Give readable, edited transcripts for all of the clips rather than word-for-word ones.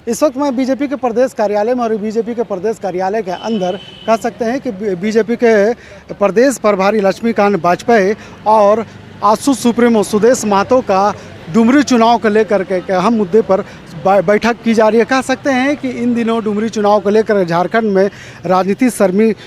इस वक्त मैं बीजेपी के प्रदेश कार्यालय में और बीजेपी के प्रदेश कार्यालय के अंदर कह सकते हैं कि बीजेपी के प्रदेश प्रभारी लक्ष्मीकांत वाजपेयी और आसू सुप्रीमो सुदेश महतो का डुमरी चुनाव को लेकर के अहम मुद्दे पर बैठक की जा रही है। कह सकते हैं कि इन दिनों डुमरी चुनाव को लेकर झारखंड में राजनीतिक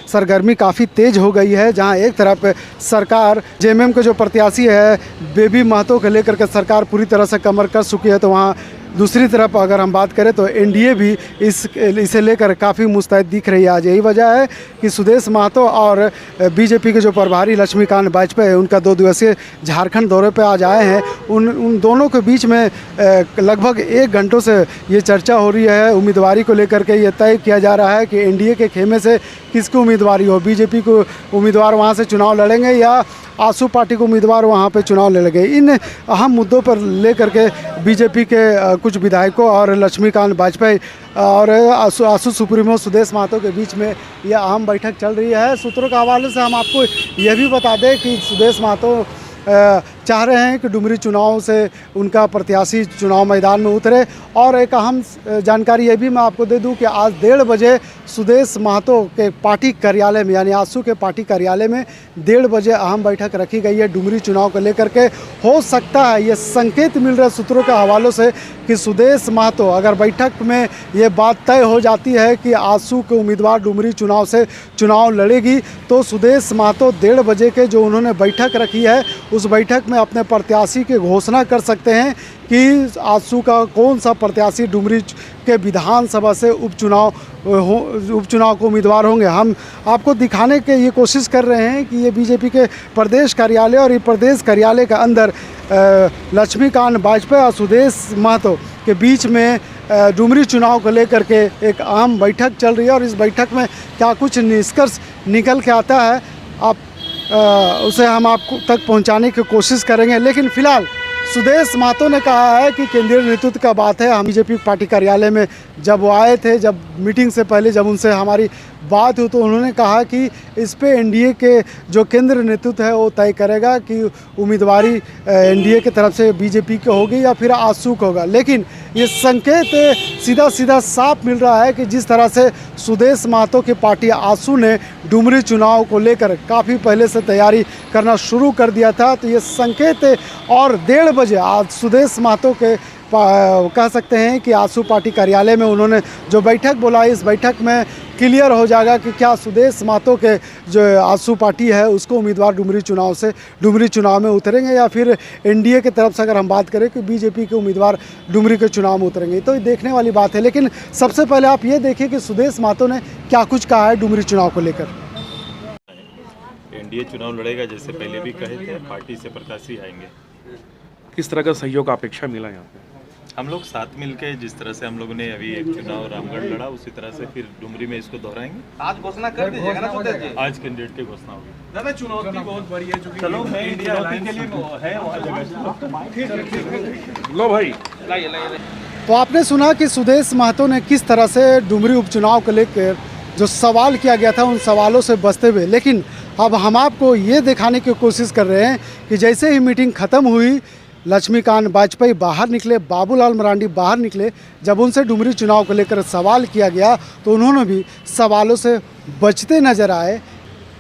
सरगर्मी काफ़ी तेज़ हो गई है, जहां एक तरफ सरकार जेएमएम के जो प्रत्याशी है बेबी महतो को लेकर के सरकार पूरी तरह से कमर कस चुकी है, तो वहां दूसरी तरफ अगर हम बात करें तो एनडीए भी इसे लेकर काफ़ी मुस्तैद दिख रही है। आज यही वजह है कि सुदेश महतो और बीजेपी के जो प्रभारी लक्ष्मीकांत वाजपेयी उनका 2 दिवसीय झारखंड दौरे पे आज आए हैं। उन दोनों के बीच में लगभग 1 घंटों से ये चर्चा हो रही है। उम्मीदवारी को लेकर के ये तय किया जा रहा है कि एनडीए के खेमे से किसकी उम्मीदवारी हो, बीजेपी को उम्मीदवार वहाँ से चुनाव लड़ेंगे या आसू पार्टी को उम्मीदवार वहाँ पे चुनाव लड़ेंगे। इन अहम मुद्दों पर लेकर के बीजेपी के कुछ विधायकों और लक्ष्मीकांत वाजपेयी और आसू सुप्रीमो सुदेश महतो के बीच में यह अहम बैठक चल रही है। सूत्रों के हवाले से हम आपको यह भी बता दें कि सुदेश महतो चाह रहे हैं कि डुमरी चुनाव से उनका प्रत्याशी चुनाव मैदान में उतरे। और एक अहम जानकारी ये भी मैं आपको दे दूं कि आज 1:30 बजे सुदेश महतो के पार्टी कार्यालय में यानी आसू के पार्टी कार्यालय में 1:30 बजे अहम बैठक रखी गई है डुमरी चुनाव को लेकर के। हो सकता है ये संकेत मिल रहे सूत्रों के हवालों से कि सुदेश महतो अगर बैठक में ये बात तय हो जाती है कि आसू के उम्मीदवार डुमरी चुनाव से चुनाव लड़ेगी, तो सुदेश महतो 1:30 बजे के जो उन्होंने बैठक रखी है उस बैठक में अपने प्रत्याशी की घोषणा कर सकते हैं कि आसू का कौन सा प्रत्याशी डुमरी के विधानसभा से उपचुनाव को उम्मीदवार होंगे। हम आपको दिखाने के ये कोशिश कर रहे हैं कि ये बीजेपी के प्रदेश कार्यालय और ये प्रदेश कार्यालय के अंदर लक्ष्मीकांत वाजपेयी और सुदेश महतो के बीच में डुमरी चुनाव को लेकर के एक अहम बैठक चल रही है। और इस बैठक में क्या कुछ निष्कर्ष निकल के आता है उसे हम आपको तक पहुंचाने की कोशिश करेंगे। लेकिन फिलहाल सुदेश महतो ने कहा है कि केंद्रीय नेतृत्व का बात है। हम बीजेपी पार्टी कार्यालय में जब वो आए थे, जब मीटिंग से पहले जब उनसे हमारी बात हुई तो उन्होंने कहा कि इस पे एनडीए के जो केंद्र नेतृत्व है वो तय करेगा कि उम्मीदवारी एनडीए की तरफ से बीजेपी की होगी या फिर आसू को होगा। लेकिन ये संकेत सीधा साफ मिल रहा है कि जिस तरह से सुदेश महतो की पार्टी आसू ने डुमरी चुनाव को लेकर काफ़ी पहले से तैयारी करना शुरू कर दिया था, तो ये संकेत और 1:30 बजे आज सुदेश महतो के कह सकते हैं कि आसू पार्टी कार्यालय में उन्होंने जो बैठक बोला, इस बैठक में क्लियर हो जाएगा कि क्या सुदेश महतो के जो आसू पार्टी है उसको उम्मीदवार डुमरी चुनाव में उतरेंगे या फिर एनडीए की तरफ से अगर हम बात करें कि बीजेपी के उम्मीदवार डुमरी के चुनाव में उतरेंगे। तो ये देखने वाली बात है। लेकिन सबसे पहले आप ये देखिए कि सुदेश महतो ने क्या कुछ कहा है डुमरी चुनाव को लेकर। एनडीए चुनाव लड़ेगा, जैसे पहले भी कहे थे, पार्टी से प्रत्याशी आएंगे। किस तरह का सहयोग अपेक्षा मिला यहाँ पे? हम लोग साथ मिलके जिस तरह से हम लोगों ने अभी एक चुनाव रामगढ़ लड़ा, उसी तरह से फिर डुमरी में इसको दोहराएंगे। आज घोषणा कर दीजिएगा ना सुदेश जी? आज कैंडिडेट की घोषणा होगी। दादा चुनौती बहुत बड़ी है, चूंकि चलो मैं चुनौती के लिए है वहाँ जगह। लो भाई लाइए। तो आपने सुना कि सुदेश महतो ने किस तरह से डुमरी उपचुनाव को लेकर जो सवाल किया गया था उन सवालों से बचते हुए। लेकिन अब हम आपको ये दिखाने की कोशिश कर रहे हैं कि जैसे ही मीटिंग ख़त्म हुई, लक्ष्मीकांत वाजपेयी बाहर निकले, बाबूलाल मरांडी बाहर निकले, जब उनसे डुमरी चुनाव को लेकर सवाल किया गया तो उन्होंने भी सवालों से बचते नजर आए।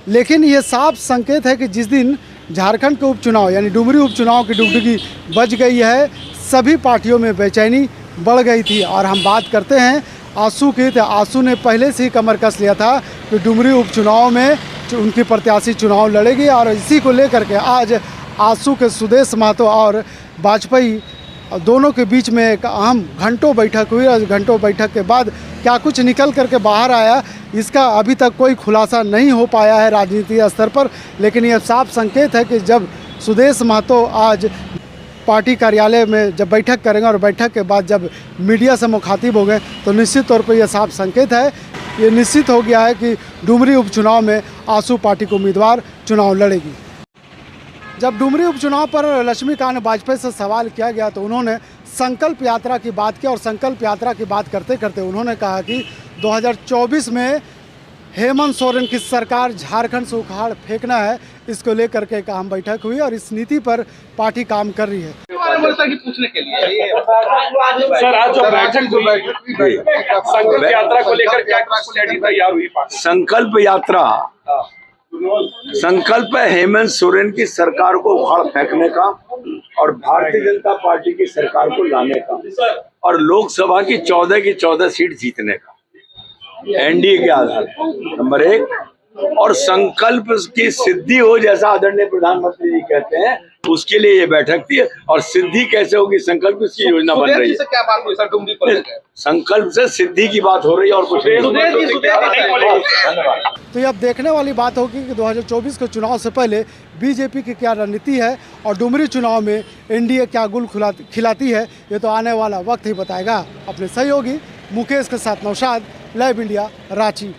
लेकिन ये साफ संकेत है कि जिस दिन झारखंड के उपचुनाव यानी डुमरी उपचुनाव की डुगडुगी बज गई है, सभी पार्टियों में बेचैनी बढ़ गई थी। और हम बात करते हैं आसू की, तो आसू ने पहले से ही कमर कस लिया था कि डुमरी उपचुनाव में उनकी प्रत्याशी चुनाव लड़ेगी। और इसी को लेकर के आज आसू के सुदेश महतो और वाजपेयी दोनों के बीच में एक अहम घंटों बैठक हुई। और घंटों बैठक के बाद क्या कुछ निकल करके बाहर आया, इसका अभी तक कोई खुलासा नहीं हो पाया है राजनीतिक स्तर पर। लेकिन यह साफ संकेत है कि जब सुदेश महतो आज पार्टी कार्यालय में जब बैठक करेंगे और बैठक के बाद जब मीडिया से मुखातिब हो गए तो निश्चित तौर पर यह साफ संकेत है, ये निश्चित हो गया है कि डुमरी उपचुनाव में आसू पार्टी को उम्मीदवार चुनाव लड़ेगी। जब डुमरी उपचुनाव पर लक्ष्मीकांत वाजपेयी से सवाल किया गया तो उन्होंने संकल्प यात्रा की बात की। और संकल्प यात्रा की बात करते करते उन्होंने कहा कि 2024 में हेमंत सोरेन की सरकार झारखंड से उखाड़ फेंकना है, इसको लेकर के एक अहम बैठक हुई और इस नीति पर पार्टी काम कर रही है। समस्या की पूछने के लिए सर आज जो बैठक हुई संकल्प यात्रा को लेकर क्या स्ट्रेटजी तैयार हुई पार्टी? संकल्प यात्रा संकल्प है हेमंत सोरेन की सरकार को उखाड़ फेंकने का और भारतीय जनता पार्टी की सरकार को लाने का और लोकसभा की 14 सीट जीतने का एनडीए के आधार पर नंबर 1। और संकल्प की सिद्धि हो जैसा आदरणीय प्रधानमंत्री जी कहते हैं, उसके लिए ये बैठक थी। और सिद्धि कैसे होगी, संकल्प की योजना बन रही है। क्या बात हुई सर डुमरी को लेकर? संकल्प से सिद्धि की बात हो रही है और कुछ नहीं। तो ये अब देखने वाली बात होगी कि 2024 के चुनाव से पहले बीजेपी की क्या रणनीति है और डुमरी चुनाव में एनडीए क्या गुल खिलाती है, ये तो आने वाला वक्त ही बताएगा। अपने सहयोगी मुकेश के साथ नौशाद, लाइव इंडिया, रांची।